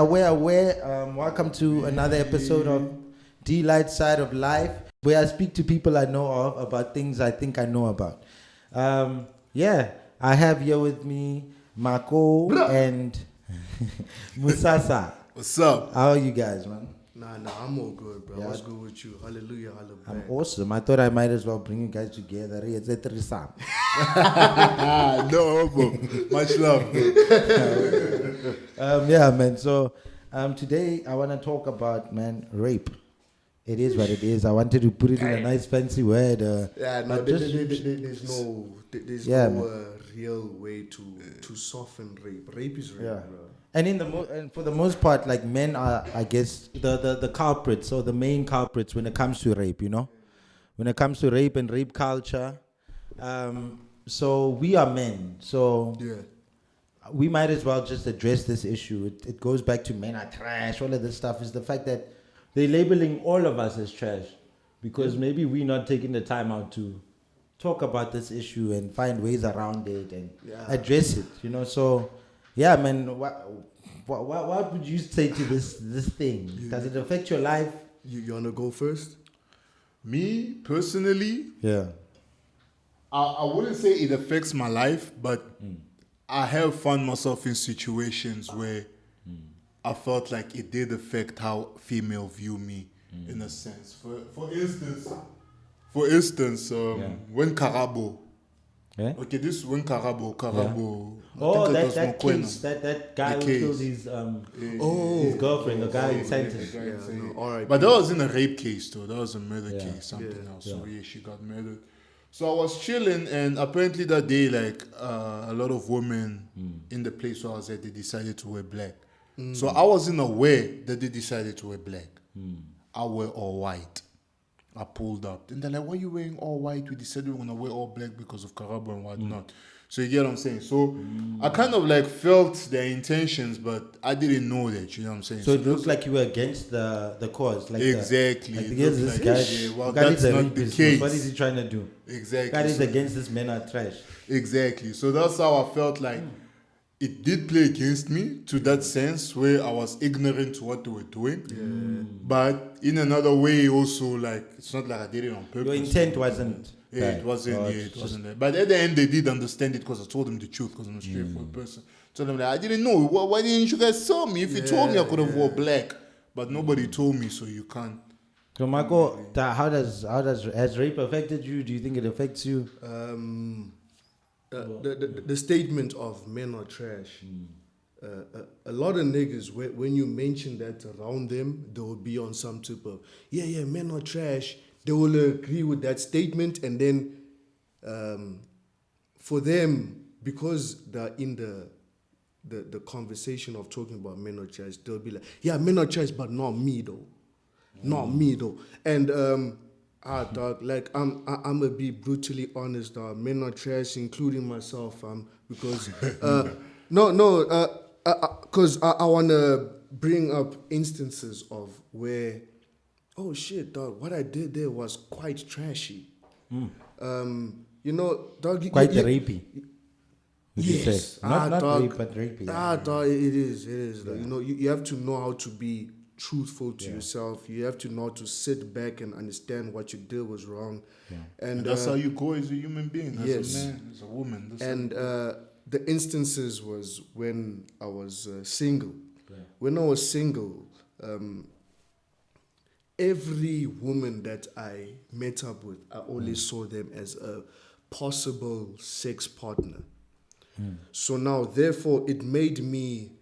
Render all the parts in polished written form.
aware. Welcome to another episode of Delite Side of Life, where I speak to people I know of about things I think I know about. I have here with me 𝗨𝗂𝘀 and Musasa. What's up? How are you guys, man? Nah, I'm all good, bro. What's good with you? Hallelujah, hallelujah. I'm awesome. I thought I might as well bring you guys together. It's a threesome. No, bro. Much love, bro. Man. So today I want to talk about, man, rape. It is what it is. I wanted to put it in a nice fancy word. There's no real way to soften rape. Rape is rape, bro. And and for the most part, like, men are, I guess, the culprits or the main culprits when it comes to rape. You know, when it comes to rape and rape culture. So we are men. So we might as well just address this issue. It goes back to men are trash. All of this stuff is the fact that they're labeling all of us as trash because maybe we're not taking the time out to talk about this issue and find ways around it and address it. You know, so. Yeah, man. What would you say to this thing? Does it affect your life? You wanna go first? Me personally, I wouldn't say it affects my life, but I have found myself in situations where I felt like it did affect how female view me, in a sense. For instance, when 𝗁𝗏𝗊. Yeah? Okay, this is when 𝗁𝗏𝗊. Oh, that case, that guy who killed his girlfriend, the guy in sentence. But that wasn't a rape case, though. That was a murder case, something else. So she got murdered. So I was chilling, and apparently that day, like a lot of women in the place where I was at, they decided to wear black. So I wasn't aware that they decided to wear black. I wear all white. I pulled up. And they're like, why are you wearing all white? We decided we were going to wear all black because of 𝗁𝗏𝗊 and whatnot. So you get what I'm saying? So I kind of like felt their intentions, but I didn't know that, you know what I'm saying? So it looks like you were against the cause. Like exactly. This guy, well, that's not the case. What is he trying to do? Exactly. God is against this men are trash. Exactly. So that's how I felt like it did play against me to that sense where I was ignorant to what they were doing. But in another way also, like, it's not like I did it on purpose. Your intent wasn't bad. It wasn't that. But at the end, they did understand it because I told them the truth because I'm a straightforward person. So them like, I didn't know. Why didn't you guys tell me? If you told me, I could have wore black. But nobody told me, so you can't. So 𝗁𝗏𝗊, has rape affected you? Do you think it affects you? The statement of men are trash. A lot of niggas, when you mention that around them, they will be on some type of men are trash. They will agree with that statement, and then for them, because they're in the conversation of talking about men are trash, they'll be like, men are trash, but not me though, not me though, and. Dog, like I'm gonna be brutally honest, dog. Men are trash, including myself, because because I wanna bring up instances of where, oh shit, dog, what I did there was quite trashy. You know, dog, quite rapey. Yes, not dog, rape, but rapey. Dog, it is. You know, you have to know how to be truthful to yourself. You have to know to sit back and understand what you did was wrong. And that's how you go as a human being, as a man, as a woman. And the instances was when I was single. When I was single, every woman that I met up with, I always saw them as a possible sex partner. So now, therefore, it made me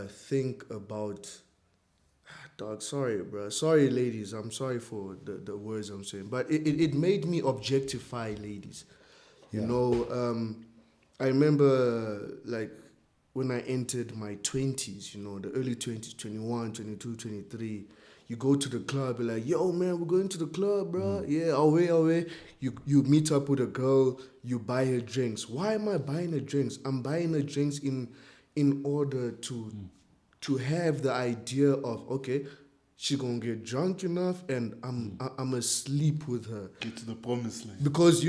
think about... Dog, sorry, bro. Sorry, ladies. I'm sorry for the words I'm saying. But it made me objectify ladies. You know, I remember, like, when I entered my 20s, you know, the early 20s, 21, 22, 23, you go to the club, you're like, yo, man, we're going to the club, bro. Yeah, away. You meet up with a girl, you buy her drinks. Why am I buying her drinks? I'm buying her drinks in order to have the idea of, okay, she's gonna get drunk enough and I'm asleep with her. Get to the promised land. Because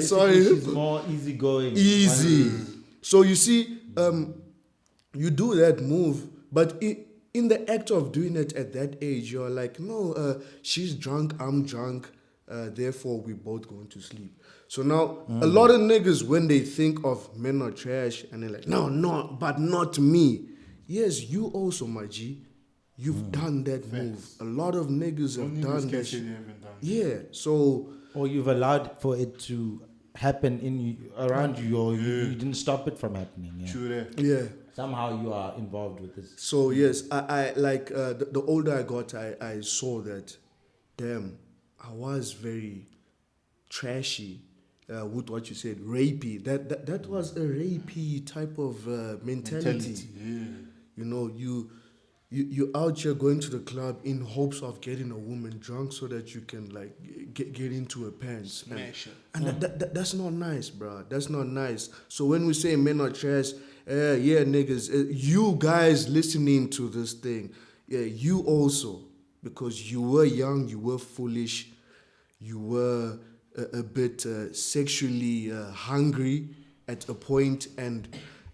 Sorry. She's more easygoing. Easy. So you see, you do that move, but in the act of doing it at that age, you're like, no, she's drunk, I'm drunk, therefore we both going to sleep. So now, a lot of niggas, when they think of men are trash, and they're like, no, but not me. Yes, you also, my G. You've done that move. A lot of niggas have done that shit. Yeah, so... Or you've allowed for it to happen around you, or you didn't stop it from happening. Yeah. True that. Yeah. Somehow you are involved with this. So yes, I like the older I got, I saw that, damn, I was very trashy with what you said, rapey. That was a rapey type of mentality. Yeah. You know, you out here going to the club in hopes of getting a woman drunk so that you can like get into her pants. Smash it. And that's not nice, bro. That's not nice. So when we say men are trash, yeah, niggas, you guys listening to this thing, yeah, you also, because you were young, you were foolish, you were a bit sexually hungry at a point, and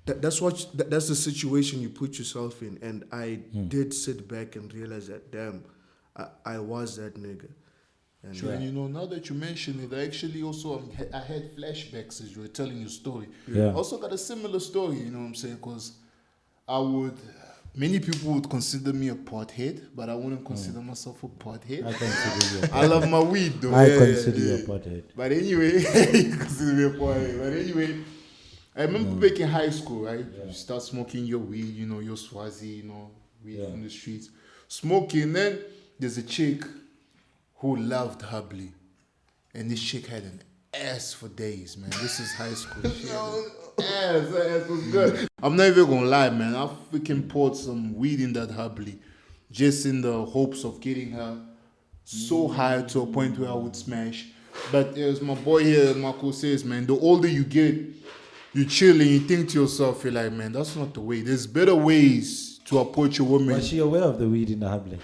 that's the situation you put yourself in. And I did sit back and realize that, damn, I was that nigga. And Sure, and you know, now that you mention it, I actually also I had flashbacks as you were telling your story. Yeah. I also got a similar story, you know what I'm saying? Because many people would consider me a pothead, but I wouldn't consider myself a pothead. I consider you. I love my weed though. I consider you a pothead. But anyway, you consider me a pothead. But anyway, I remember back in high school, right? You start smoking your weed, you know, your Swazi, you know, weed from the streets. Smoking, then there's a chick who loved Hubley. And this chick had an ass for days, man. This is high school. Ass was good. I'm not even gonna lie, man. I freaking poured some weed in that Hubley just in the hopes of getting her so high to a point where I would smash. But as my boy here, Marco, says, man, the older you get, you chill and you think to yourself, you're like, man, that's not the way. There's better ways to approach a woman. Was she aware of the weed in the Hubley?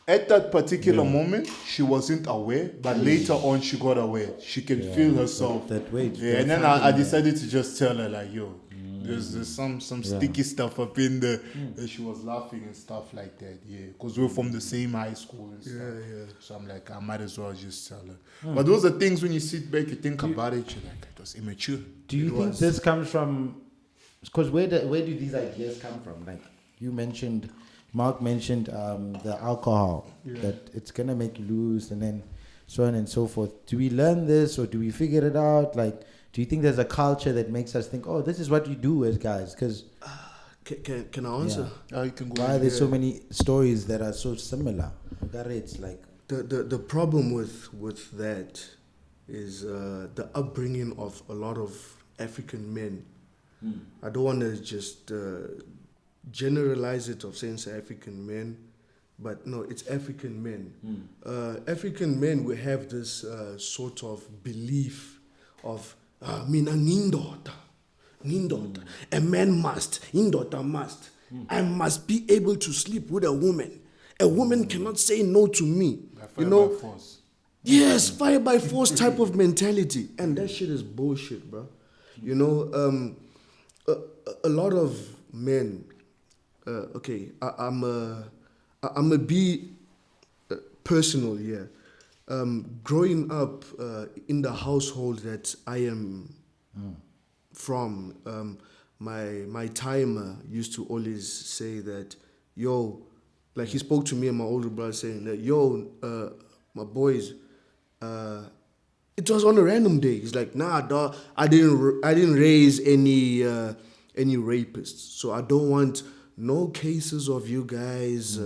At that particular moment, she wasn't aware, but later on, she got aware. She can feel herself. That weight. Yeah, and then I decided to just tell her, like, yo, there's some sticky stuff up in there. And she was laughing and stuff like that, yeah. Because we were from the same high school and stuff. Yeah. So I'm like, I might as well just tell her. But those are things when you sit back, you think about it, you're like, it was immature. Do you think this comes from... Because where do these ideas come from? Like, Mark mentioned the alcohol, that it's going to make you lose, and then so on and so forth. Do we learn this, or do we figure it out? Like, do you think there's a culture that makes us think, oh, this is what we do as guys? Because can I answer? You can go why are there so many stories that are so similar? It's like The problem with that is the upbringing of a lot of African men. I don't want to just generalize it of saying it's African men, but no, it's African men. African men, we have this sort of belief of mina ngindoda, a man must, indoda must. I must be able to sleep with a woman. A woman cannot say no to me. By force. Yes, fire by force type of mentality, and that shit is bullshit, bro. You know, a lot of men. I'm a be personal here. Growing up in the household that I am from, my timer used to always say that, yo, like he spoke to me and my older brother saying that, yo, my boys, it was on a random day. He's like, nah, dog, I didn't raise any rapists, so I don't want no cases of you guys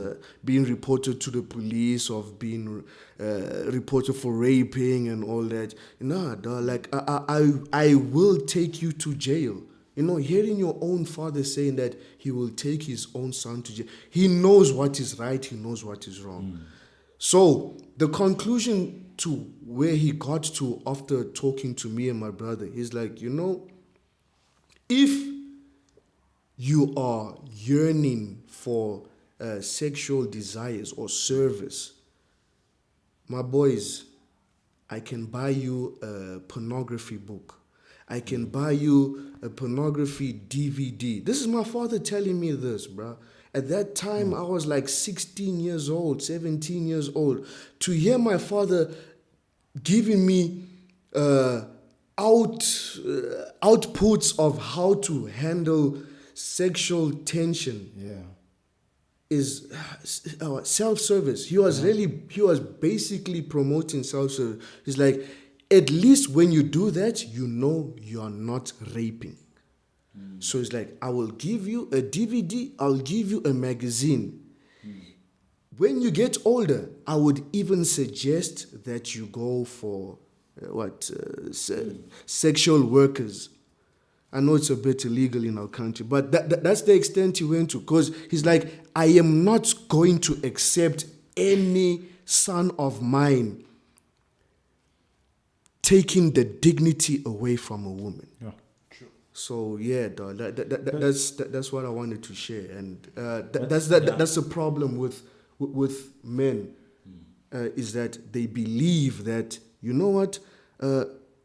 being reported to the police, of being reported for raping and all that. Nah, dog, like I will take you to jail. You know, hearing your own father saying that he will take his own son to jail. He knows what is right, he knows what is wrong. So the conclusion to where he got to after talking to me and my brother, he's like, you know, if you are yearning for sexual desires or service, my boys, I can buy you a pornography book. I can buy you a pornography DVD. This is my father telling me this, bro. At that time, I was like 16 years old, 17 years old. To hear my father giving me outputs of how to handle sexual tension is self-service. He was basically promoting self-service. He's like, at least when you do that, you know you are not raping. So it's like, I will give you a DVD, I'll give you a magazine. When you get older, I would even suggest that you go for sexual workers. I know it's a bit illegal in our country, but that's the extent he went to. Because he's like, I am not going to accept any son of mine taking the dignity away from a woman. Yeah. So yeah, dog, that's what I wanted to share, and that's the problem with men, is that they believe that, you know what,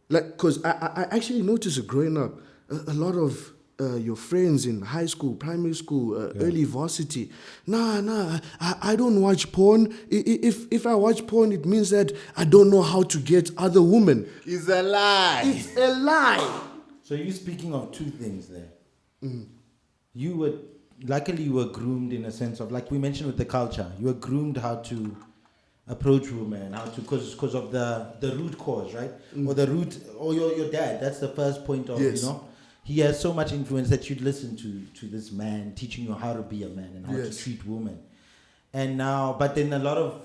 because I actually noticed growing up, a lot of your friends in high school, primary school, early varsity, I don't watch porn. If I watch porn, it means that I don't know how to get other women. It's a lie. It's a lie. So you're speaking of two things there. Luckily you were groomed in a sense of, like we mentioned with the culture, you were groomed how to approach women, how to, because of the root cause, right? Or the root, or your dad. That's the first point of, you know, he has so much influence that you'd listen to this man teaching you how to be a man and how to treat women. And now, but then a lot of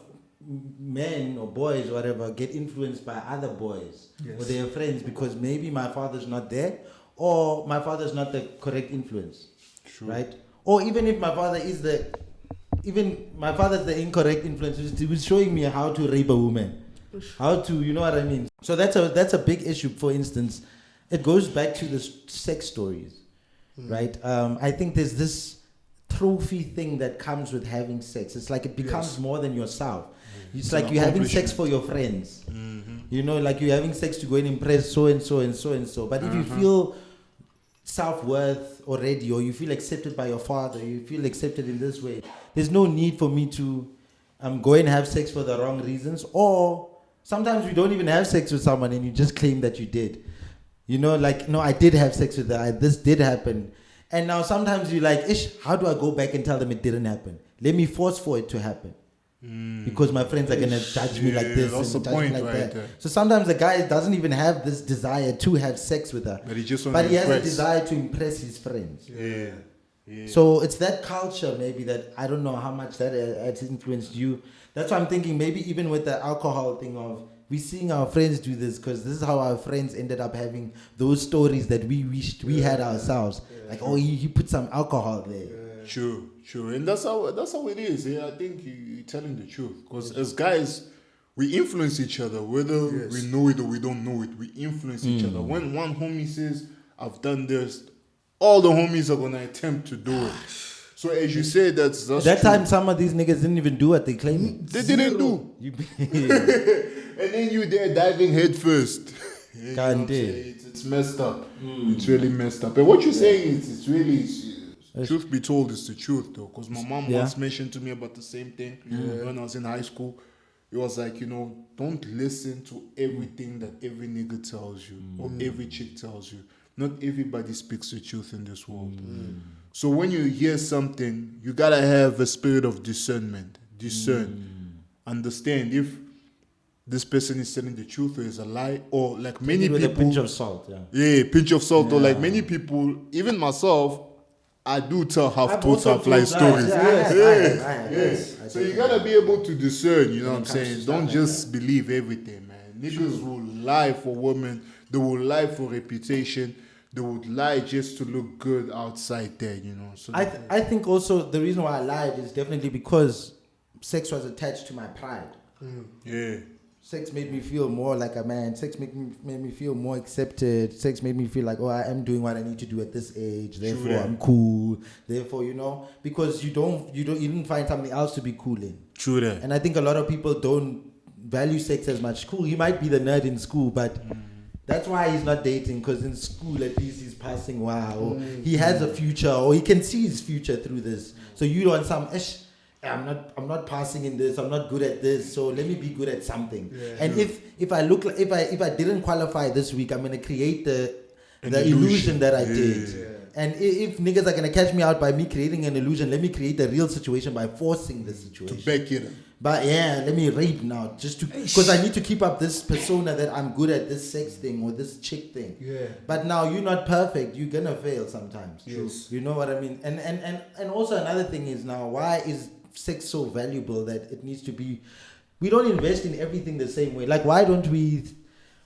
men or boys or whatever get influenced by other boys or their friends, because maybe my father's not there, or my father's not the correct influence, right? Or even if my father is my father's the incorrect influence, he was showing me how to rape a woman, how to, you know what I mean? So that's a big issue. For instance, it goes back to the sex stories, right? I think there's this trophy thing that comes with having sex. It's like it becomes more than yourself. It's like you're having sex for your friends. You know, like you're having sex to go and impress so and so and so and so. But if you feel self-worth already, or you feel accepted by your father, you feel accepted in this way, there's no need for me to go and have sex for the wrong reasons. Or sometimes we don't even have sex with someone and you just claim that you did. You know, like, no, I did have sex with her, this did happen. And now sometimes you're like, how do I go back and tell them it didn't happen? Let me force for it to happen. Because my friends are going to judge me like this and judge me like that. So sometimes the guy doesn't even have this desire to have sex with her. But he has a desire to impress his friends. So it's that culture maybe that, I don't know how much that has influenced you. That's why I'm thinking maybe even with the alcohol thing of, we're seeing our friends do this because this is how our friends ended up having those stories that we wished we had ourselves. Like, oh, he put some alcohol there. Sure. And that's how it is. I think you're telling the truth. Because as guys, we influence each other, whether we know it or we don't know it. We influence each other. When one homie says, I've done this, all the homies are going to attempt to do it. So as you say, that's that time, some of these niggas didn't even do what they claim. They didn't do. And then you there diving head first. It's messed up. It's really messed up. And what you're saying is, it's really, truth be told, it's the truth though. Because my mom once mentioned to me about the same thing when I was in high school. It was like, don't listen to everything that every nigga tells you or every chick tells you. Not everybody speaks the truth in this world. So when you hear something, you gotta have a spirit of discernment. Discern. Understand if this person is telling the truth or is a lie, or like many people. With a pinch of salt, pinch of salt. Or like many people, even myself, I do tell half-truths, half-lie stories. So you gotta be able to discern, you know what I'm saying? Don't just believe everything, man. Niggas will lie for women, they will lie for reputation, they would lie just to look good outside there, So I think also the reason why I lied is definitely because sex was attached to my pride. Sex made me feel more like a man. Sex made me feel more accepted. Sex made me feel like, I am doing what I need to do at this age. Therefore, I'm cool. Therefore, because you didn't find something else to be cool in. True that. And I think a lot of people don't value sex as much. Cool, you might be the nerd in school, but That's why he's not dating, because in school at least he's passing well, or he has a future, or he can see his future through this. So you don't want I'm not passing in this, I'm not good at this, so let me be good at something. And if I didn't qualify this week, I'm gonna create the illusion that I did. And if niggas are gonna catch me out by me creating an illusion, let me create a real situation by forcing the situation. To back it up. But let me rape now, just to, because I need to keep up this persona that I'm good at this sex thing or this chick thing. But now you're not perfect, you're gonna fail sometimes. Yes. You know what I mean? And also another thing is, now, why is sex so valuable that it needs to be? We don't invest in everything the same way. Like, why don't we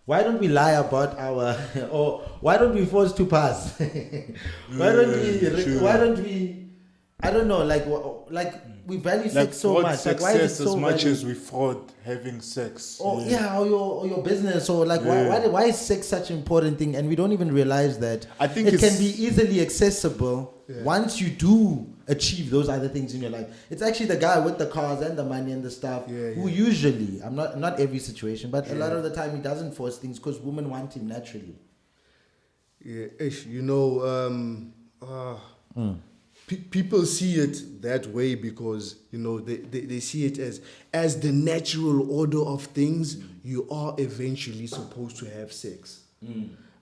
lie about our, or why don't we force to pass? Why don't we, I don't know, like we value sex so much. Like, why is it so as much valuable? as we fraud having sex. Or your business, or like why is sex such an important thing, and we don't even realize that I think it can be easily accessible once you do achieve those other things in your life. It's actually the guy with the cars and the money and the stuff who usually, not every situation, but a lot of the time, he doesn't force things because women want him naturally. People see it that way because they see it as the natural order of things. You are eventually supposed to have sex.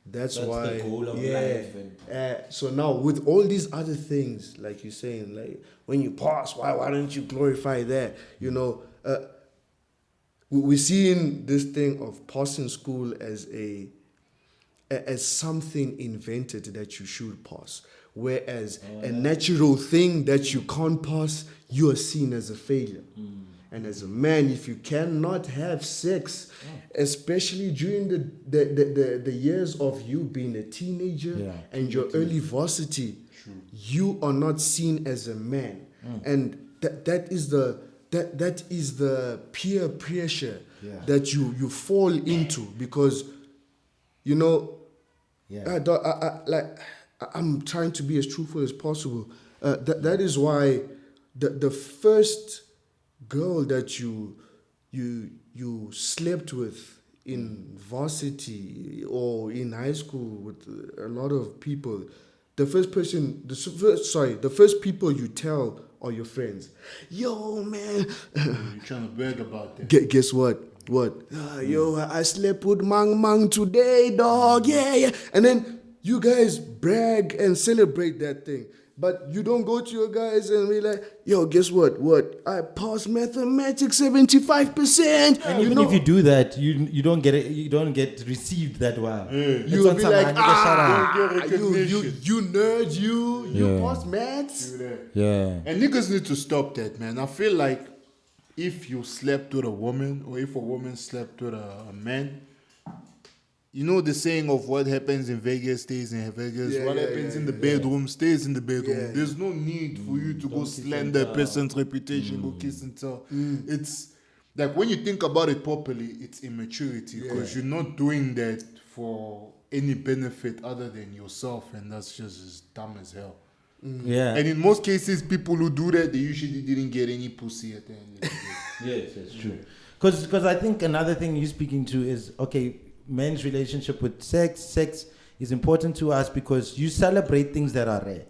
That's why the goal of life. So now with all these other things, like you're saying, like when you pass, why don't you glorify that? We're seeing this thing of passing school as something invented that you should pass. Whereas a natural thing that you can't pass, you are seen as a failure. And as a man, if you cannot have sex, especially during the years of you being a teenager and your early varsity, you are not seen as a man. And that is the peer pressure that you fall into, because I'm trying to be as truthful as possible. That is why the first girl that you slept with in varsity or in high school with a lot of people, the first people you tell are your friends. Yo, man. You're trying to brag about that. Guess what? Yo, I slept with Mang today, dog. Yeah. And then you guys brag and celebrate that thing. But you don't go to your guys and be like, yo, guess what? I passed mathematics 75%. And even if you do that, you don't get it. You don't get received that well. You will be like, you nerd, you passed maths. And niggas need to stop that, man. I feel like if you slept with a woman, or if a woman slept with a man, you know the saying of what happens in Vegas stays in Vegas. What happens in the bedroom stays in the bedroom. There's no need for you to go slander a person's reputation, go kiss and tell. It's like, when you think about it properly, it's immaturity, because you're not doing that for any benefit other than yourself, and that's just as dumb as hell. And in most cases, people who do that, they usually didn't get any pussy at the end of the day. Yes, that's true. Because I think another thing you're speaking to is, men's relationship with sex is important to us because you celebrate things that are rare.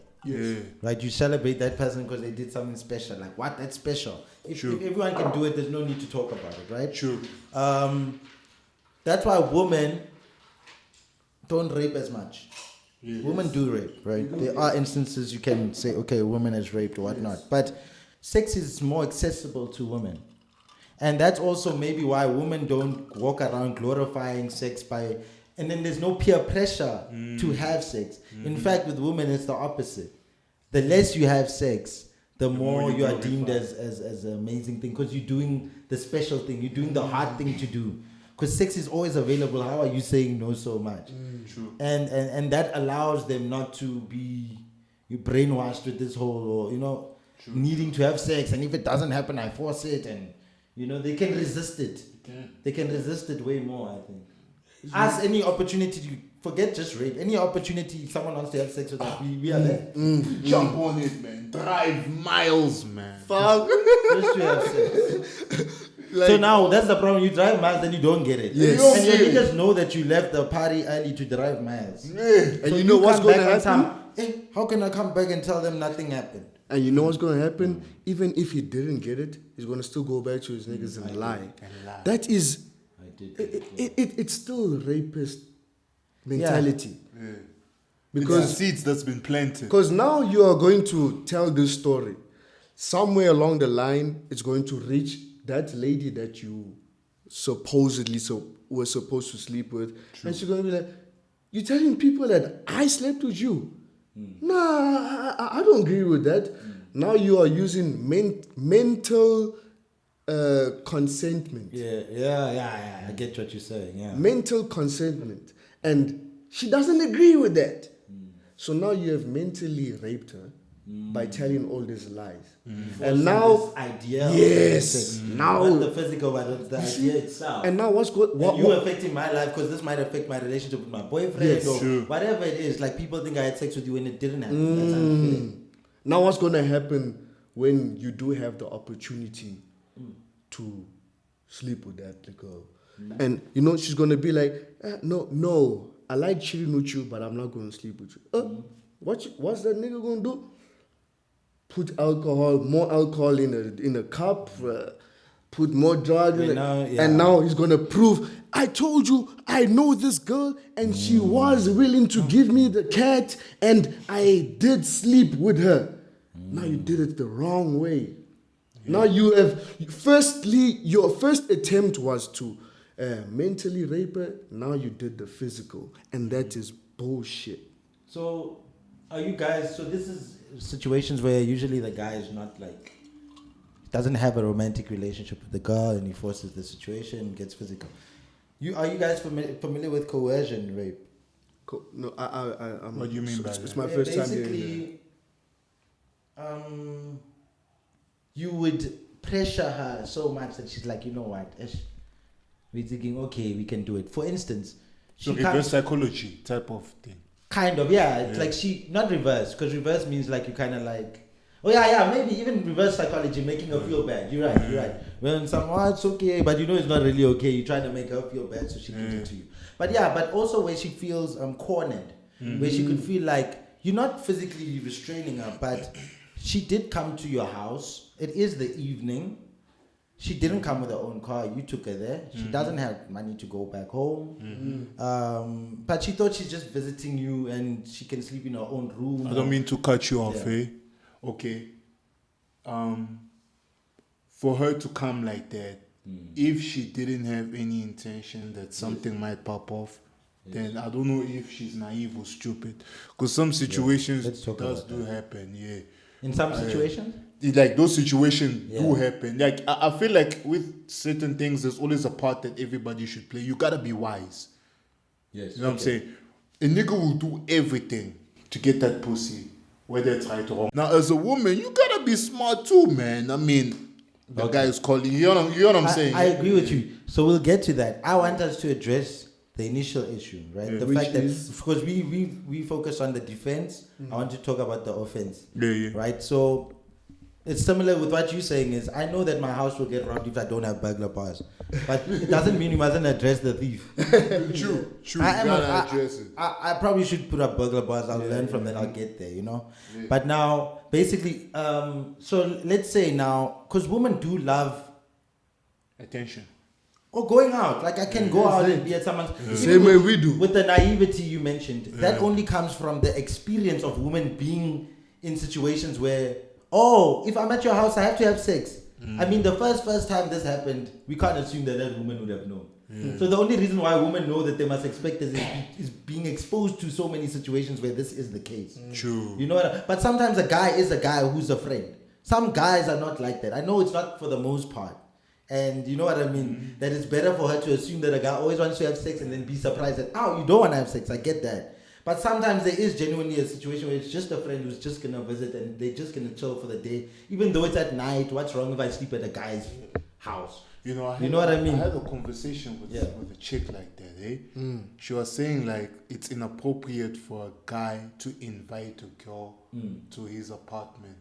Right? You celebrate that person because they did something special. Like, what? That's special. If everyone can do it, there's no need to talk about it, right? That's why women don't rape as much. Women do rape, right? There are instances you can say, okay, a woman has raped or whatnot. But sex is more accessible to women. And that's also maybe why women don't walk around glorifying sex and then there's no peer pressure to have sex. In fact, with women, it's the opposite. The less you have sex, the more you are deemed as an amazing thing, because you're doing the special thing, you're doing the hard thing to do. Because sex is always available. How are you saying no so much? And that allows them not to be brainwashed with this whole, needing to have sex. And if it doesn't happen, I force it. And they can resist it. They can resist it way more, I think. Ask any opportunity to forget just rape. Any opportunity someone wants to have sex with us, we are there. Jump on it, man. Drive miles, man. Fuck. Just to have sex. So now that's the problem. You drive miles, then you don't get it. Yes. And your niggas know that you left the party early to drive miles. And So you know what's come going to back on happen? time. Hey, how can I come back and tell them nothing happened? And you know what's going to happen? Even if he didn't get it, he's going to still go back to his niggas and lie. That is, it's still rapist mentality. Yeah. Because it's seeds that's been planted. Because now you are going to tell this story. Somewhere along the line, it's going to reach that lady that you supposedly were supposed to sleep with. True. And she's going to be like, you're telling people that I slept with you? Nah, I don't agree with that. Now you are using mental consentment. Yeah. I get what you're saying. Yeah. Mental consentment. And she doesn't agree with that. So now you have mentally raped her by telling all these lies. And now, this idea, yes, now not the physical, but the idea itself. And now what's good? What affecting my life because this might affect my relationship with my boyfriend or whatever it is. Like people think I had sex with you and it didn't happen. That's unfair. Now what's going to happen when you do have the opportunity to sleep with that girl? And you know she's going to be like, no, I like chilling with you, but I'm not going to sleep with you. What's that nigga going to do? Put more alcohol in a cup, put more drugs in it. And now he's going to prove, I told you, I know this girl, and she was willing to give me the cat, and I did sleep with her. Now you did it the wrong way. Now you have, firstly, your first attempt was to mentally rape her. Now you did the physical, and that is bullshit. So, are you guys, so this is situations where usually the guy is not like, doesn't have a romantic relationship with the girl and he forces the situation, gets physical. Are you guys familiar with coercion rape? No, I'm. What do you mean by that? It's my first time hearing basically, you would pressure her so much that she's like, you know what, we're thinking, okay, we can do it. For instance, so reverse psychology type of thing. Kind of, yeah. It's like she, not reverse, because reverse means like you kind of like, maybe even reverse psychology, making her feel bad. You're right. When it's okay, but you know it's not really okay. You're trying to make her feel bad so she gives it to you. But also where she feels cornered, where she could feel like you're not physically restraining her, but she did come to your house. It is the evening. She didn't come with her own car. You took her there. She doesn't have money to go back home. But she thought she's just visiting you and she can sleep in her own room. I don't mean to cut you off, Okay. For her to come like that, if she didn't have any intention that something might pop off, then I don't know if she's naive or stupid. Because some situations do happen, In some situations? Like those situations do happen. Like I feel like with certain things, there's always a part that everybody should play. You gotta be wise. Yes. You know what I'm saying? A nigga will do everything to get that pussy, whether it's right or wrong. Now, as a woman, you gotta be smart too, man. I mean, the guy is calling. You know what I'm saying? I agree with you. So we'll get to that. I want us to address the initial issue, right? The fact that because we focus on the defense, I want to talk about the offense. Right? So it's similar with what you're saying is, I know that my house will get robbed if I don't have burglar bars. But it doesn't mean you mustn't address the thief. True. You gotta address it. I probably should put up burglar bars. I'll learn from that. I'll get there, you know? But now, basically, so let's say now, because women do love attention. Or going out. Like I can go out and be at someone's... Same way we do. With the naivety you mentioned, that only comes from the experience of women being in situations where, if I'm at your house, I have to have sex. I mean, the first time this happened, we can't assume that woman would have known. So the only reason why women know that they must expect this is being exposed to so many situations where this is the case. True. You know what? But sometimes a guy is a guy who's a friend. Some guys are not like that. I know it's not for the most part. And you know what I mean? That it's better for her to assume that a guy always wants to have sex and then be surprised that, you don't want to have sex. I get that. But sometimes there is genuinely a situation where it's just a friend who's just going to visit and they're just going to chill for the day. Even though it's at night, what's wrong if I sleep at a guy's house? You know what I mean? I had a conversation with a chick like that, She was saying like it's inappropriate for a guy to invite a girl to his apartment.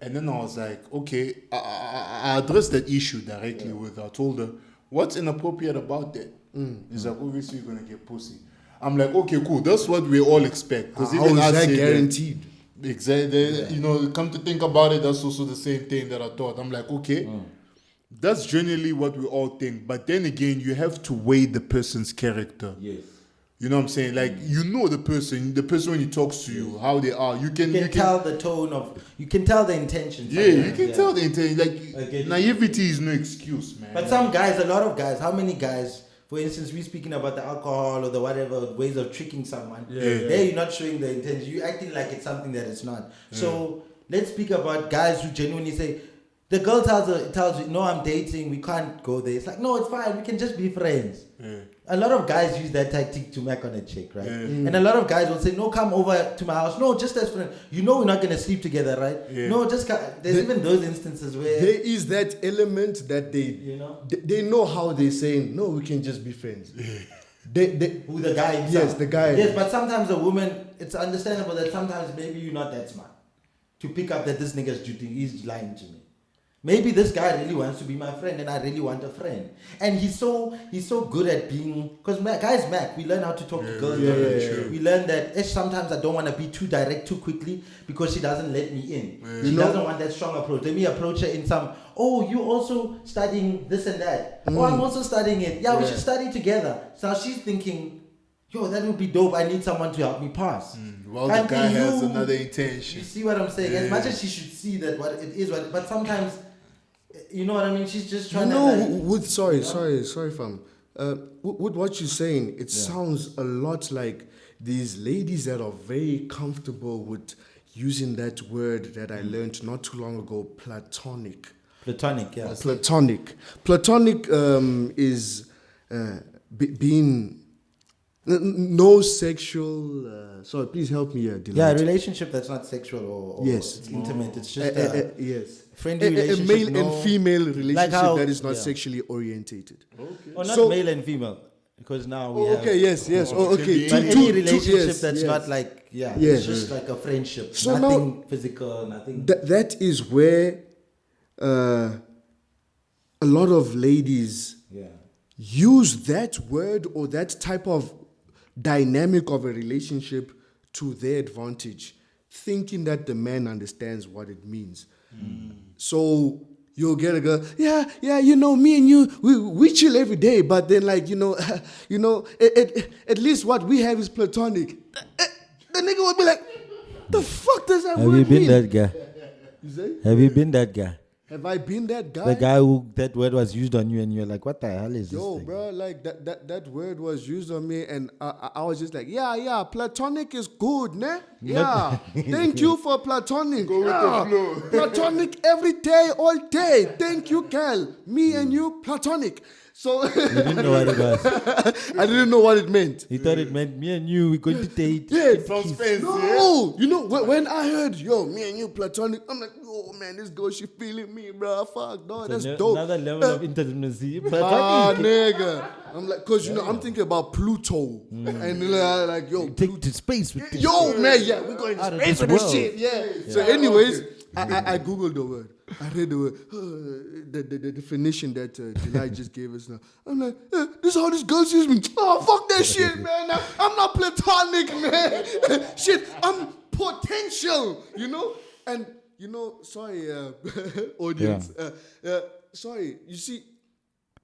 And then I was like, okay, I addressed that issue directly with her. I told her, what's inappropriate about that? It's like, obviously you're going to get pussy. I'm like, okay, cool. That's what we all expect. Because How is that guaranteed? Exactly. You know, come to think about it, that's also the same thing that I thought. I'm like, okay, that's generally what we all think. But then again, you have to weigh the person's character. Yes. You know what I'm saying? Like, you know the person when he talks to you, how they are. You can tell the tone of, you can tell the intention. Yeah, you can tell the intention. Like, naivety is no excuse, man. But some guys, a lot of guys, how many guys, for instance, we're speaking about the alcohol or the whatever ways of tricking someone. There you're not showing the intention. You're acting like it's something that it's not. So let's speak about guys who genuinely say, the girl tells you, no, I'm dating, we can't go there. It's like, no, it's fine, we can just be friends. A lot of guys use that tactic to make on a chick, right? And a lot of guys will say, no, come over to my house. No, just as friends. You know we're not going to sleep together, right? No, just come. There's even those instances where... There is that element that they know how they're saying, no, we can just be friends. Who the guy himself. Yes, the guy. Yes, but sometimes a woman, it's understandable that sometimes maybe you're not that smart to pick up that this nigga's he's lying to me. Maybe this guy really wants to be my friend and I really want a friend. And he's so good at being, because guys, Mac, we learn how to talk to girls. We learn that sometimes I don't want to be too direct too quickly because she doesn't let me in. She doesn't want that strong approach. Let me approach her in some, oh, you also studying this and that. Oh, I'm also studying it. Yeah, we should study together. So she's thinking, yo, that would be dope. I need someone to help me pass. Well, the guy has another intention. You see what I'm saying? As much as she should see that what it is, but sometimes... You know what I mean? She's just trying to... Sorry, fam. With what you're saying, it sounds a lot like these ladies that are very comfortable with using that word that I learned not too long ago, platonic. Platonic, yeah. Platonic. Platonic is being... No sexual... sorry, please help me, Delite. Yeah, a relationship that's not sexual or it's intimate. It's just yes. Friendly relationship. A male and female relationship that is not sexually orientated. Or not male and female. Because now we have... Yes. Okay. But any relationship that's not like... it's just like a friendship. So nothing physical, nothing... That is where a lot of ladies use that word or that type of dynamic of a relationship to their advantage, thinking that the man understands what it means. So you'll get a girl, you know, me and you, we chill every day, but then like, at least what we have is platonic. The nigga would be like, the fuck does that word mean? Have you been that guy? You say? Have you been that guy? Have I been that guy? The guy who that word was used on you and you're like, what the hell is this thing? Yo, bro, like that word was used on me and I was just like, yeah, platonic is good, ne? Yeah, thank you for platonic. Go with the flow. Platonic every day, all day. Thank you, girl. Me and you, platonic. So you didn't know what it was. I didn't know what it meant. He thought it meant me and you, we're going to date. Yeah, it sounds fancy. No, you know when I heard me and you platonic, I'm like, oh man, this girl she feeling me, bro. Fuck, no, that's dope. Another level of intimacy. Nigga. I'm like, cause I'm thinking about Pluto and like, yo, take to space with this. Yo, man, we're going to space with this shit. Yeah. So, anyways, I googled the word. I read the word, the definition that Delite just gave us now. I'm like, this is how this girl sees me. Oh, fuck that shit, man. I'm not platonic, man. Shit, I'm potential, you know? And, sorry, audience. Sorry, you see,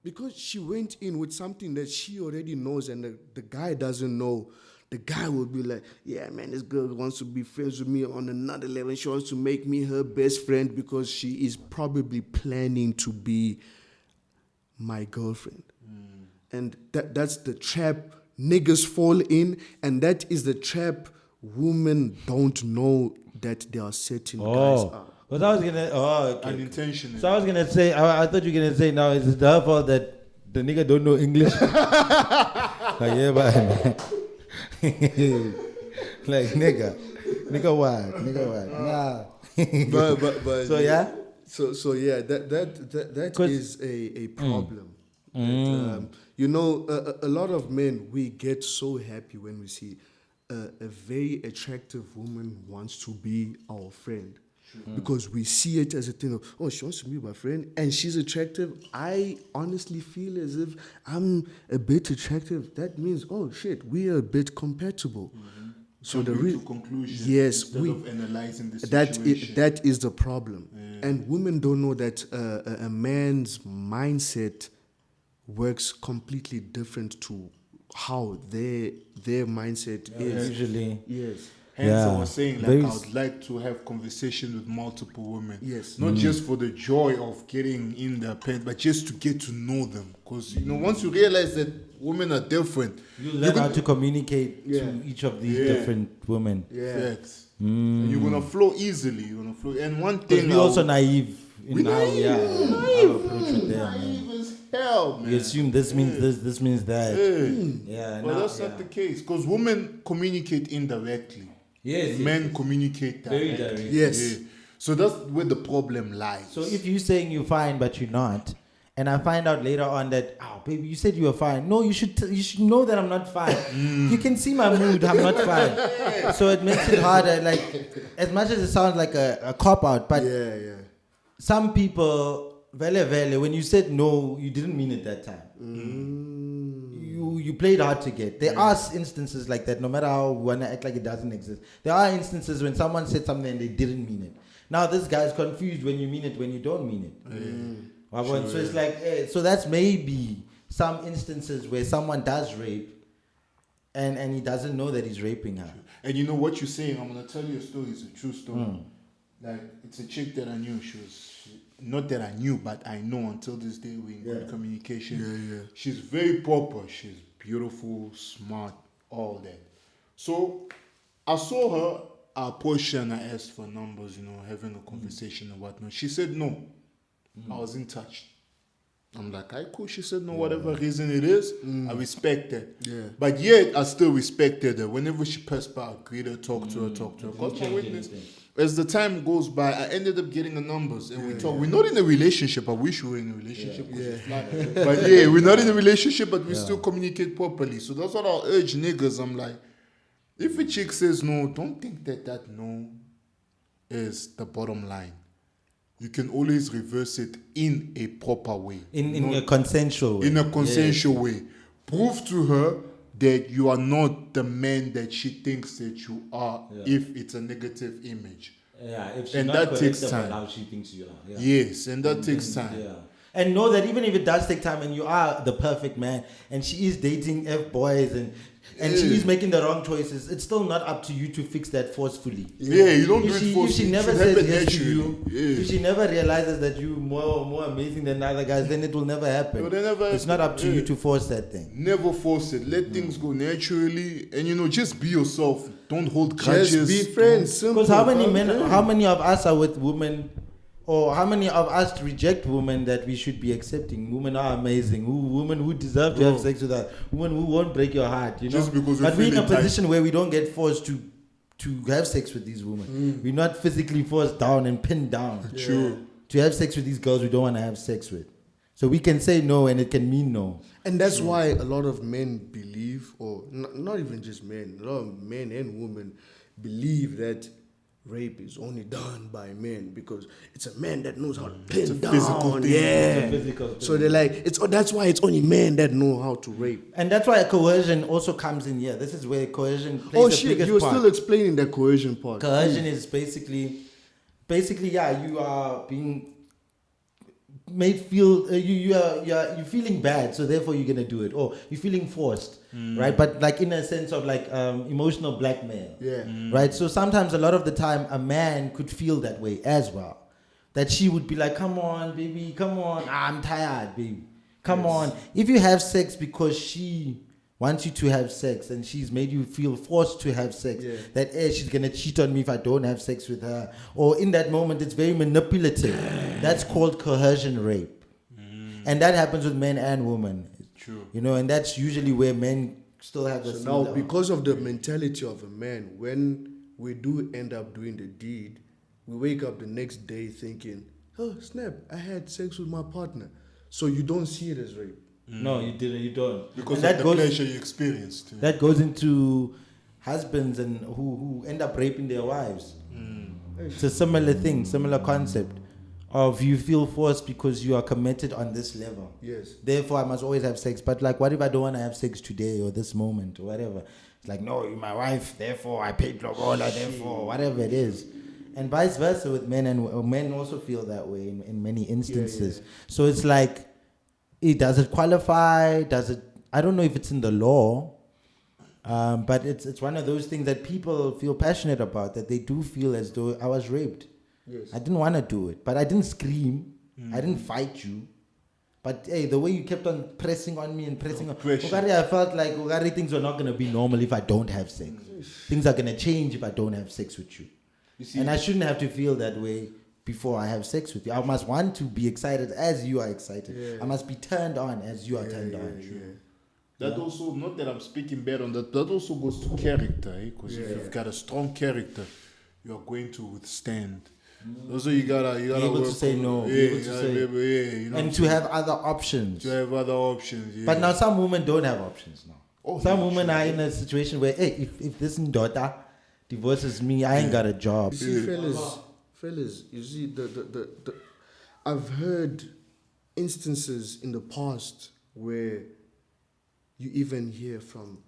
because she went in with something that she already knows and the guy doesn't know, the guy will be like, yeah, man, this girl wants to be friends with me on another level. She wants to make me her best friend because she is probably planning to be my girlfriend. And that's the trap niggas fall in, and that is the trap women don't know that there are certain guys are. But I was gonna. Okay. Unintentional. So I was gonna say. I thought you were gonna say. Now is it her fault that the nigga don't know English? Like, yeah, but like nigga what? Nah. but so yeah. So yeah, that is a problem. That, a lot of men, we get so happy when we see a very attractive woman wants to be our friend. Because we see it as a thing of, oh, she wants to be my friend and she's attractive. I honestly feel as if I'm a bit attractive. That means, oh shit, we are a bit compatible. So the real conclusion. Yes, instead of analyzing the situation. that is the problem. And women don't know that a man's mindset works completely different to how their mindset is. Usually. Yes. Hence, Yeah. I was saying, like, I would like to have conversation with multiple women. Yes. Not just for the joy of getting in their pants, but just to get to know them. Because, you know, once you realize that women are different, You learn how to communicate to each of these different women. facts. And you're going to flow easily. You're going to flow. And one thing. We're also naive in how we are. Naive. Our approach with them. Man. Naive as hell, man. We assume this means this means that. Yeah. But that's not the case. Because women communicate indirectly. Yes. Men communicate Very directly. direct. Yes. Yeah. So that's where the problem lies. So if you're saying you're fine but you're not, and I find out later on that, oh baby, you said you were fine. No, you should know that I'm not fine. You can see my mood. I'm not fine. So it makes it harder. Like, as much as it sounds like a cop out, but some people, when you said no, you didn't mean it that time. You played hard to get. There are instances like that, no matter how we want to act like it doesn't exist. There are instances when someone said something and they didn't mean it. Now this guy's confused when you mean it, when you don't mean it. So it's like, so that's maybe some instances where someone does rape and he doesn't know that he's raping her. And you know what you're saying, I'm going to tell you a story. It's a true story. Like, it's a chick that I knew. Not that I knew, but I know until this day we're in good communication. She's very proper. She's beautiful, smart, all that. So I saw her, I approached her and I asked for numbers, you know, having a conversation and whatnot. She said no. I was in touch. I'm like, "Alright, cool." She said no, whatever reason it is, I respect that. But yet I still respected her. Whenever she passed by, I greet her, talk to her. Cause my witness. As the time goes by, I ended up getting the numbers and we talk. We're not in a relationship. I wish we were in a relationship. But we're not in a relationship, but we still communicate properly. So that's what I'll urge niggas. I'm like, if a chick says no, don't think that no is the bottom line. You can always reverse it in a proper way. In a consensual way. In a consensual way. Prove to her that you are not the man that she thinks that you are if it's a negative image. Yeah, if she's and not that takes correct time. about how she thinks you are. Yeah. Yes, and that takes time. Yeah. And know that even if it does take time and you are the perfect man and she is dating F-boys and she is making the wrong choices, it's still not up to you to fix that forcefully. Yeah, you don't do If it forcefully. If she never It should says happen yes to naturally. you, if she never realizes that you're more amazing than other guys, then it will never happen. It's not up to you to force that thing. Never force it. Let things go naturally, and you know, just be yourself. Don't hold grudges. Just be friends. Because how many of us are with women, or how many of us reject women that we should be accepting? Women are amazing. Women who deserve to have sex with us. Women who won't break your heart. You know? Just because but we're in a position where we don't get forced to have sex with these women. We're not physically forced down and pinned down. True. To have sex with these girls we don't want to have sex with. So we can say no and it can mean no. And that's why a lot of men believe, or not even just men, a lot of men and women believe that rape is only done by men because it's a man that knows how to pin down. Physical thing. Yeah. It's a physical thing. So they're like, that's why it's only men that know how to rape. And that's why coercion also comes in here. This is where coercion plays Oh the shit, biggest you were part. still explaining the coercion part. Coercion is basically, you are being made feel you're feeling bad, so therefore you're gonna do it, or you're feeling forced, right? But like in a sense of like emotional blackmail, right? So sometimes, a lot of the time, a man could feel that way as well. That she would be like, "Come on, baby, come on, I'm tired, baby, come on." If you have sex because she wants you to have sex and she's made you feel forced to have sex, that she's gonna cheat on me if I don't have sex with her, or in that moment it's very manipulative. That's called coercion rape, and that happens with men and women. True. You know, and that's usually where men still have the. So now, because of the mentality of a man, when we do end up doing the deed, we wake up the next day thinking, "Oh snap! I had sex with my partner," so you don't see it as rape. No, you didn't. You don't. Because and of the pleasure you experienced. That goes into husbands and who end up raping their wives, It's a similar thing, similar concept of you feel forced because you are committed on this level. Yes. Therefore, I must always have sex. But like, what if I don't want to have sex today or this moment or whatever? It's like, no, you're my wife. Therefore, I paid lobola. Therefore, whatever it is. And vice versa with men, and men also feel that way in many instances. So it's like, does it qualify? Does it? I don't know if it's in the law, but it's one of those things that people feel passionate about. That they do feel as though I was raped. Yes. I didn't want to do it, but I didn't scream. I didn't fight you. But hey, the way you kept on pressing on me and pressing on, Ugari, I felt like Ugari, things are not going to be normal if I don't have sex. Things are going to change if I don't have sex with you. And I shouldn't have to feel that way before I have sex with you. I must want to be excited as you are excited. Yeah. I must be turned on as you are turned on. That also, not that I'm speaking bad on that, that also goes to character, because if you've got a strong character, you are going to withstand. Also, you gotta Be able to say no. Be able to say, you know, and to have other options. to have other options. Yeah. But now some women don't have options now. Oh, some yeah, women are in a situation where, hey, if this daughter divorces me, I ain't got a job. You see, fellas, you see, the I've heard instances in the past where you even hear from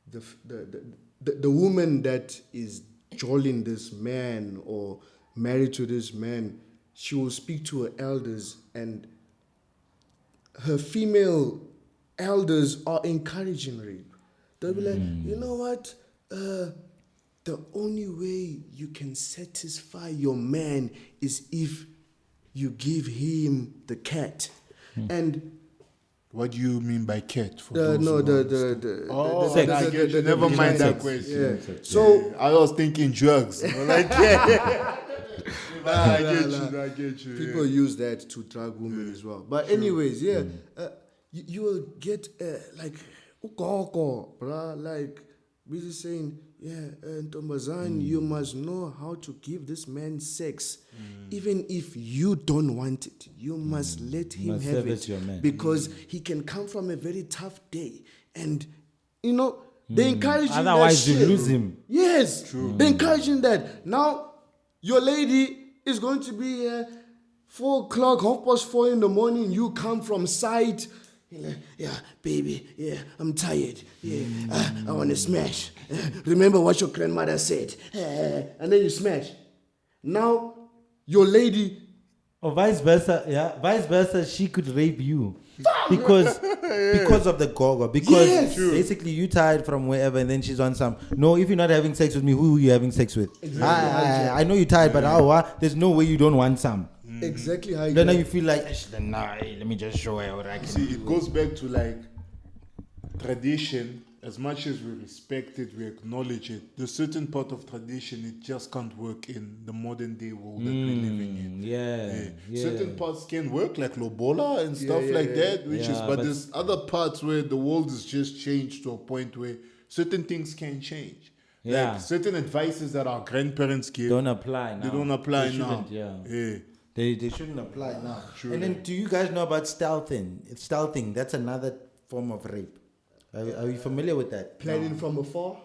the woman that is jolling this man or married to this man. She will speak to her elders, and her female elders are encouraging rape. They'll be like, you know what? The only way you can satisfy your man is if you give him the cat. And what do you mean by cat? Never mind that question. Yeah. So I was thinking drugs. Like, I get you. People use that to drag women as well. But anyways, you will get like ukoko, bruh, like busy saying, Ntombazane, you must know how to give this man sex. Even if you don't want it, you must let him have it. Your man. Because he can come from a very tough day. And, you know, they encourage him. Otherwise, you lose him. Yes. True. They encouraging that. Now, your lady is going to be 4:00, 4:30 in the morning. You come from site. Yeah, baby, I'm tired. I want to smash. Remember what your grandmother said. And then you smash. Now, your lady... Or vice versa, she could rape you. Because of the gogo. Because basically you tired from wherever and then she's on some... No, if you're not having sex with me, who are you having sex with? Exactly. I know you're tired, but there's no way you don't want some. Exactly how you then you feel like, let me just show her what I can do. See, it goes back to like tradition. As much as we respect it, we acknowledge it. The certain part of tradition, it just can't work in the modern day world that we're living in. Yeah. Certain parts can work, like lobola and stuff like that, but there's other parts where the world has just changed to a point where certain things can change. Yeah. Like certain advices that our grandparents give don't apply now. They don't apply now. They shouldn't apply now. True. And then, do you guys know about stealthing? That's another form of rape. Are you familiar with that? Planning from afar?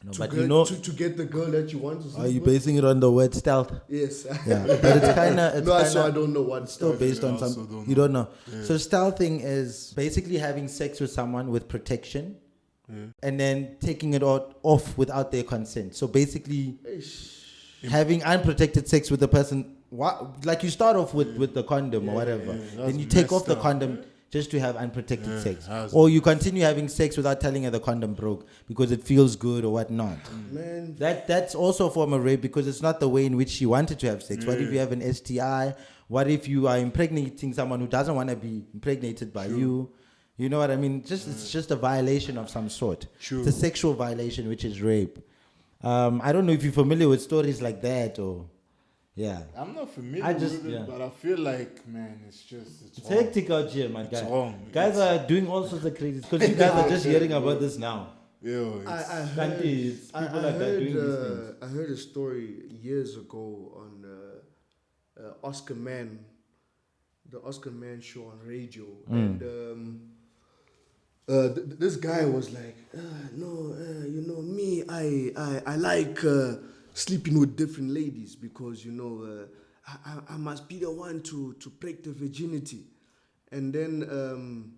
No, to but get, to get the girl that you want to. Are you basing it on the word stealth? Yes. Yeah, but it's kind of... I don't know what. It's still based on some... You don't know. Yeah. So stealthing is basically having sex with someone with protection and then taking it off without their consent. So basically having unprotected sex with the person... Like you start off with the condom or whatever. Then you take off the condom... just to have unprotected sex. Or you continue having sex without telling her the condom broke because it feels good or whatnot. Man. That's also a form of rape because it's not the way in which she wanted to have sex. What if you have an STI? What if you are impregnating someone who doesn't want to be impregnated by you? You know what I mean? It's just a violation of some sort. It's a sexual violation, which is rape. I don't know if you're familiar with stories like that or... Yeah, I'm not familiar with it, but I feel like, man, it's hectic out here, my guy. It's wrong. Guys are doing all sorts of crazy because you guys are just hearing about this now. I heard a story years ago on Oscar Man, the Oscar Man show on radio, and this guy was like, me, I like sleeping with different ladies because, I must be the one to break the virginity. And then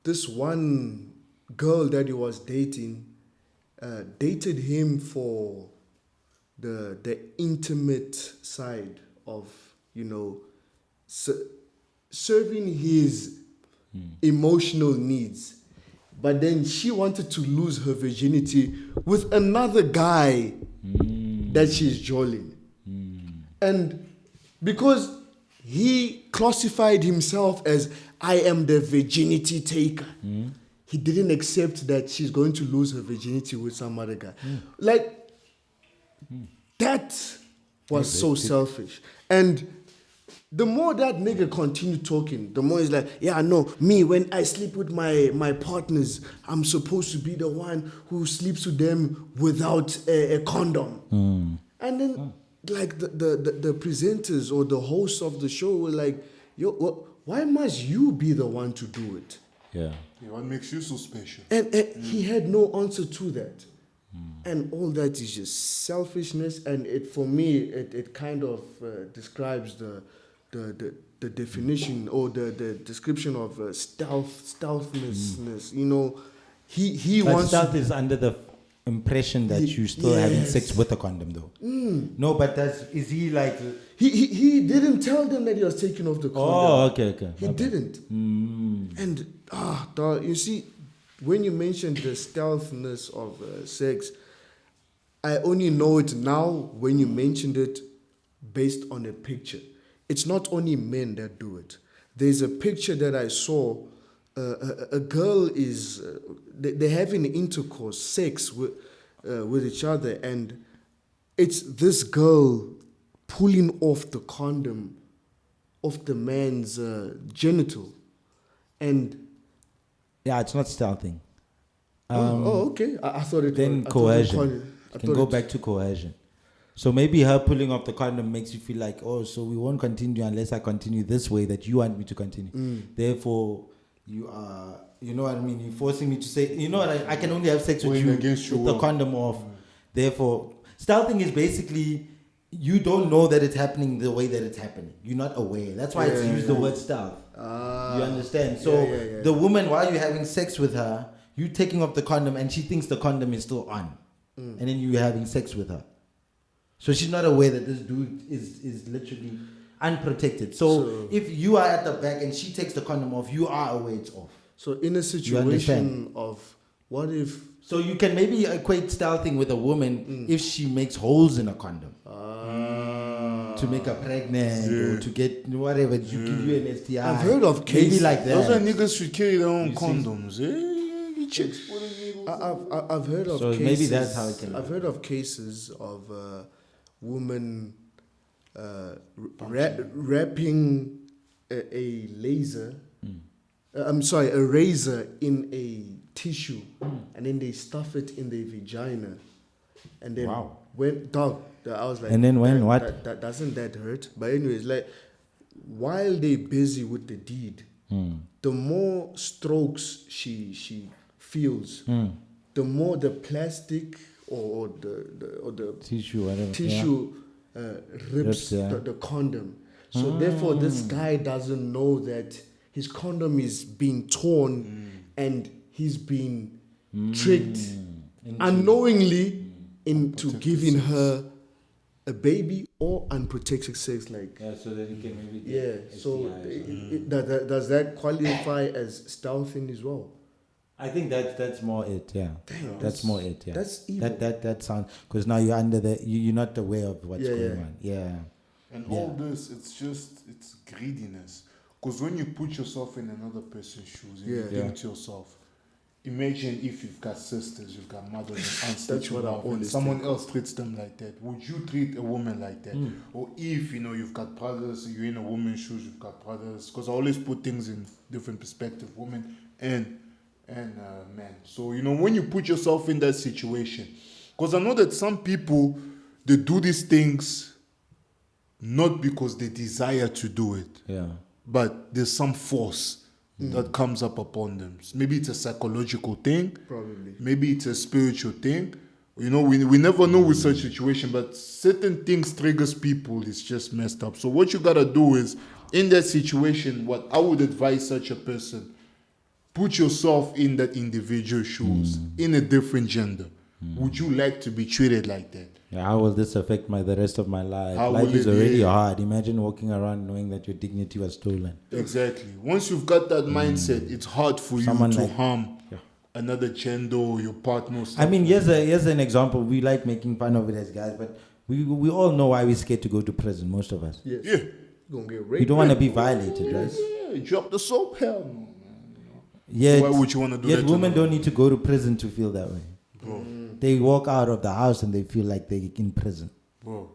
this one girl that he was dating dated him for the intimate side of, serving his emotional needs. But then she wanted to lose her virginity with another guy that she's jolling. And because he classified himself as, I am the virginity taker, he didn't accept that she's going to lose her virginity with some other guy. That was so selfish. And the more that nigga continued talking, the more he's like, yeah, no, me, when I sleep with my partners, I'm supposed to be the one who sleeps with them without a condom. And then, like, the presenters or the hosts of the show were like, yo, why must you be the one to do it? Yeah. What makes you so special? And he had no answer to that. And all that is just selfishness. And for me, it kind of describes the definition or the description of stealthiness. He But wants stealth is under the impression that you still having sex with a condom, though. No, but is he like? He didn't tell them that he was taking off the condom. Oh, okay. He didn't. And dog, you see, when you mentioned the stealthiness of sex, I only know it now when you mentioned it based on a picture. It's not only men that do it. There's a picture that I saw. A girl is they're having intercourse, sex with each other, and it's this girl pulling off the condom off the man's genital, and it's not stealthing. Okay. I thought it. Then coercion. You can go back to coercion. So maybe her pulling off the condom makes you feel like, oh, so we won't continue unless I continue this way that you want me to continue. Therefore, you are, you know what I mean? You're forcing me to say, you know what, I can only have sex with you with the condom off. Therefore, stealthing is basically, you don't know that it's happening the way that it's happening. You're not aware. That's why it's used the word stealth. You understand? So the woman, while you're having sex with her, you taking off the condom and she thinks the condom is still on. And then you're having sex with her. So she's not aware that this dude is literally unprotected. So if you are at the back and she takes the condom off, you are aware it's off. So in a situation of what if... So you can maybe equate stealthing with a woman if she makes holes in a condom. To make her pregnant or to get whatever, to give you an STI. I've heard of cases. Maybe like that. Those are niggas should carry their own condoms. You chicks. I've heard of so cases. Maybe that's how it can I've heard of cases of women wrapping a laser. A razor in a tissue, and then they stuff it in their vagina, and then I was like, and then that doesn't that hurt? But anyways, like while they're busy with the deed, the more strokes she feels, the more the plastic or the tissue, whatever, rips the condom. So therefore, this guy doesn't know that his condom is being torn and he's being tricked unknowingly into giving her a baby or unprotected sex. So that he can maybe get so does that qualify as stealthing as well? I think that's more it. Yeah, that's more it. Yeah, that's evil. That sounds, because now you're under you're not aware of what's going on. Yeah, and all this, it's greediness. Because when you put yourself in another person's shoes, and you think to yourself, imagine if you've got sisters, you've got mothers and aunts that you love, and someone else treats them like that. Would you treat a woman like that? Or if, you've got brothers, you're in a woman's shoes, you've got brothers. Because I always put things in different perspective, women and men. So, when you put yourself in that situation, because I know that some people, they do these things not because they desire to do it. Yeah. But there's some force that comes up upon them. Maybe it's a psychological thing. Probably. Maybe it's a spiritual thing. You know, we never know with such situation, but certain things triggers people. It's just messed up. So what you gotta do is, in that situation, what I would advise such a person, put yourself in that individual shoes, in a different gender. Would you like to be treated like that? Yeah, how will this affect the rest of my life? How Life will is it- already yeah. hard. Imagine walking around knowing that your dignity was stolen. Exactly. Once you've got that mindset, it's hard for Someone you to like- harm another gender or your partner. I mean, here's an example. We like making fun of it as guys, but we all know why we're scared to go to prison, most of us. Yes. Yeah. You're going to get raped. We don't want to be violated, right? Yeah, drop the soap, hell no. Yet, Why would you wanna do yet that to women them? don't need to go to prison to feel that way. Bro, They walk out of the house and they feel like they're in prison. bro.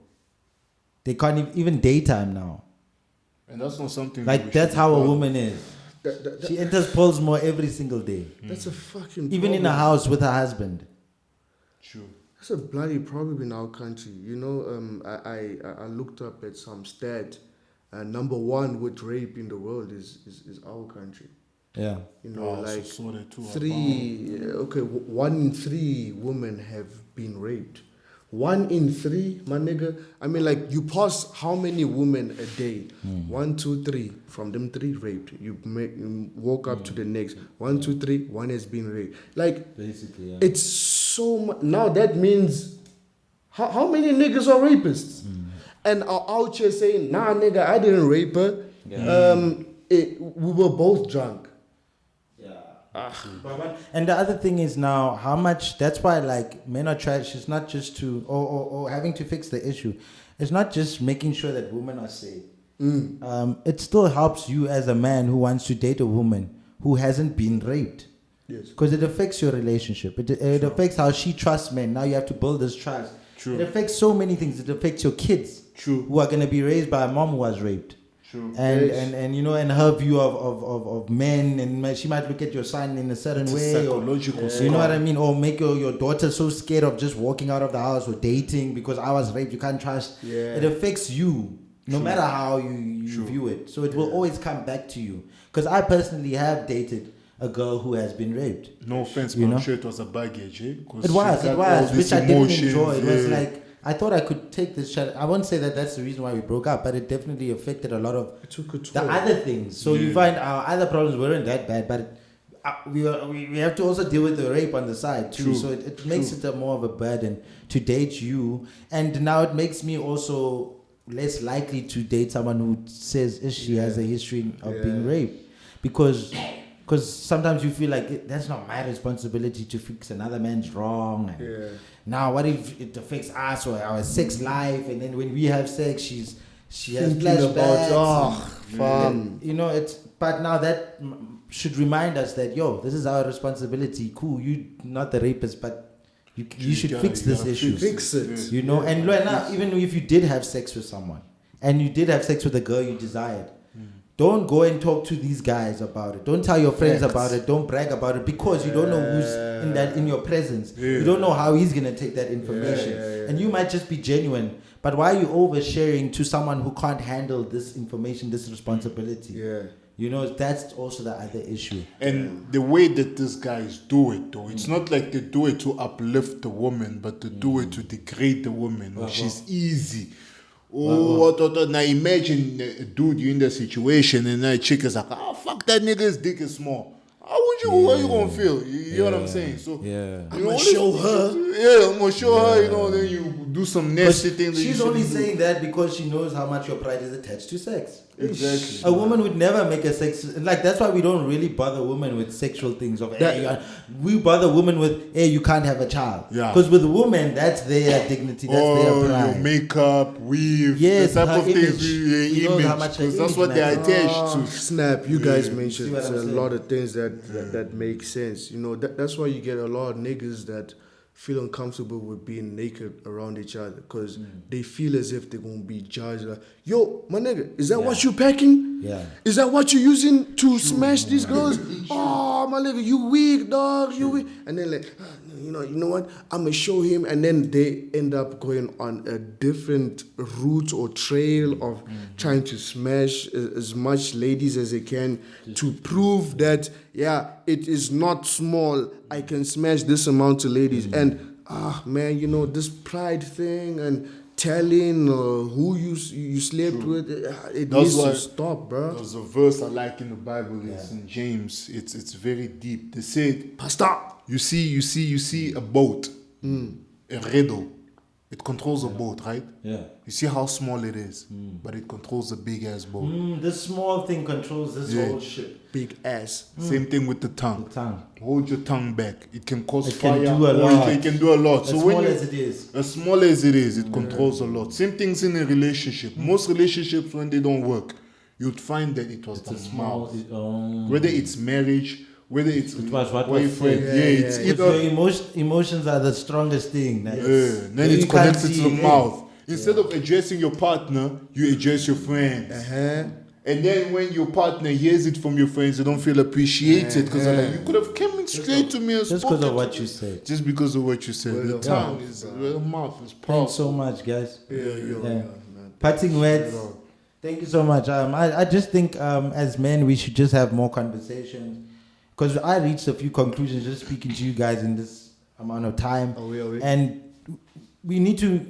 They can't even daytime now. And that's not something that we Like, that's should how be a proud of. woman is. That- She enters Paul's more every single day. That's a fucking Even in a problem. house with her husband. True. That's a bloody problem in our country. You know, I looked up at some stat. Number one with rape in the world is our country. Yeah. You know, Oh, like so that too. 1 in 3 women have been raped. 1 in 3, my nigga. I mean, like, you pass how many women a day? 1, 2, 3. From them 3 raped. You walk up to the next. 1, 2, 3. 1 has been raped. Like, Basically, yeah. it's so much. Now that means how many niggas are rapists? And are out here saying, nah, nigga, I didn't rape her. We were both drunk. And the other thing is now how much, that's why like men are trash. It's not just to, or having to fix the issue. It's not just making sure that women are safe. It still helps you as a man who wants to date a woman who hasn't been raped. Yes. Because it affects your relationship. It affects how she trusts men. Now you have to build this trust. True. It affects so many things. It affects your kids. True. Who are going to be raised by a mom who was raped. True. And you know, and her view of men, and she might look at your son in a certain It's a way, psychological you know what I mean, or make your daughter so scared of just walking out of the house or dating because I was raped, you can't trust. Yeah. It affects you no matter how you view it, so it will always come back to you. Because I personally have dated a girl who has been raped. No offense, You but know? I'm sure it was a baggage, eh? 'Cause It she was, got all these which I didn't emotions, enjoy. It was yeah. like, I thought I could take this shot. I won't say that that's the reason why we broke up, but it definitely affected a lot of It took a the toll. other things. So you find our other problems weren't that bad, but we have to also deal with the rape on the side too. True. So it makes it a more of a burden to date you, and now it makes me also less likely to date someone who says she has a history of being raped, because sometimes you feel like that's not my responsibility to fix another man's wrong. And now what if it affects us or our sex life, and then when we have sex she has Thinking flashbacks. about, And, you know, but now that should remind us that this is our responsibility. Cool, you not the rapist, but you should fix this issue. Fix it. You know, and now, even if you did have sex with someone and you did have sex with a girl you desired, don't go and talk to these guys about it. Don't tell your friends about it. Don't brag about it, because you don't know who's in your presence. You don't know how he's gonna take that information, and you might just be genuine. But why are you oversharing to someone who can't handle this information, this responsibility? You know, that's also the other issue. And the way that these guys do it, though, it's not like they do it to uplift the woman, but they do it to degrade the woman, which is easy. Now imagine a dude, you in the situation, and a chick is like, oh, fuck, that nigga's dick is small. How are you gonna feel? You know what I'm saying? So Yeah. I'm gonna show her. Yeah, I'm gonna show her. You know, then you do some nasty things. that you She's only shouldn't do. saying that because she knows how much your pride is attached to sex. Exactly. A woman would never make a sex, like, that's why we don't really bother women with sexual things of we bother women with, hey, you can't have a child. Yeah. Because with women, that's their dignity, that's their Your pride. makeup, weave, Yes, the type her of things, image. your She knows how image, much her because that's image what they're matters. attached to. Snap, you guys See mentioned what I'm a saying? lot of things that make sense. You know, that's why you get a lot of niggas that feel uncomfortable with being naked around each other, because they feel as if they're gonna be judged. Like, yo, my nigga, is that what you packing? Yeah. Is that what you're using to smash these girls? Oh, my nigga, you weak, dog, you weak. And then like, you know what? I'm gonna show him, and then they end up going on a different route or trail of trying to smash as much ladies as they can to prove that it is not small. I can smash this amount of ladies, and man, you know, this pride thing and telling who you slept with, it needs to stop, bro. There's a verse I like in the Bible. It's in James. It's very deep. They said, Pastor, you see a boat, a riddle. It controls a boat, right? Yeah. You see how small it is, but it controls a big ass boat. This small thing controls this whole shit. big ass. Same thing with the tongue. The tongue. Hold your tongue back. It can cause It fire. can do a lot. It can do a lot. As So small when as it is. as small as it is, it controls a lot. Same things in a relationship. Most relationships, when they don't work, you'd find that it was the mouth. Whether it's marriage, whether it's It was what was boyfriend, said. it's If either. your emotions are the strongest thing. Then So it's you can't connected to see the it. mouth. Instead of addressing your partner, you address your friends. And then when your partner hears it from your friends, they don't feel appreciated because they're like, you could have come in straight to me and Just spoken because of to what me." you said. Just because of what you said. The tongue is, the mouth is powerful. Thanks so much, guys. Yeah. Parting words. Thank you so much. I just think as men, we should just have more conversations. Because I reached a few conclusions just speaking to you guys in this amount of time. Are we? And we need to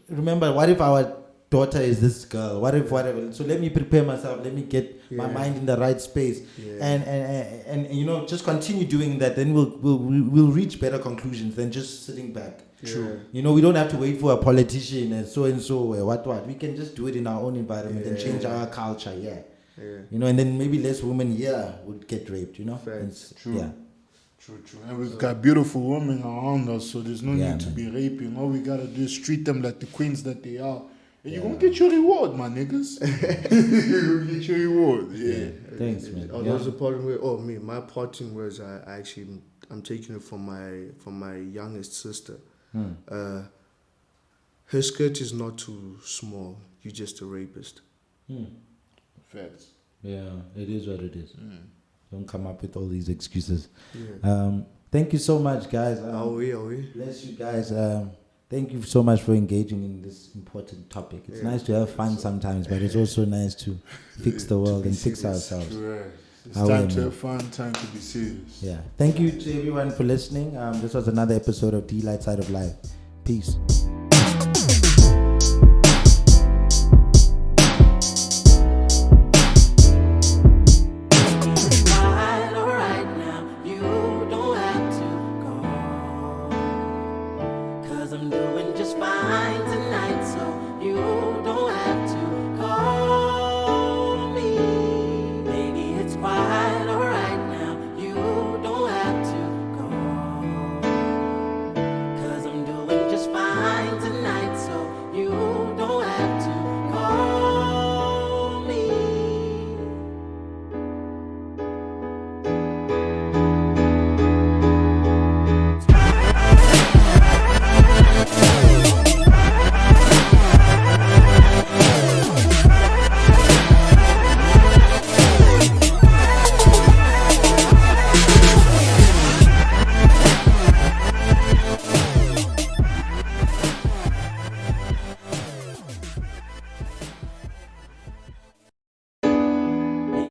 remember, what if our daughter is this girl? What if whatever? So let me prepare myself. Let me get my mind in the right space. And you know, just continue doing that. Then we'll reach better conclusions than just sitting back. True. You know, we don't have to wait for a politician and so what. We can just do it in our own environment and change our culture. You know, and then maybe less women would get raped. You know. True. Yeah. True. And we've got beautiful women around us, so there's no need to man. be raping. All we gotta do is treat them like the queens that they are. And you're gonna get your reward, my niggas. You're gonna get your reward. Yeah. Thanks, man. Oh, there was a parting word. Oh, me, my parting words. I'm taking it from my youngest sister. Her skirt is not too small. You're just a rapist. Facts. Yeah, it is what it is. Don't come up with all these excuses. Yeah. Thank you so much, guys. Are we? Bless you guys. Thank you so much for engaging in this important topic. It's nice to have fun sometimes, but it's also nice to fix the world and fix ourselves. Right. It's How time we to know. have fun, time to be serious. Yeah. Thank you to everyone for listening. This was another episode of Delite Side of Life. Peace.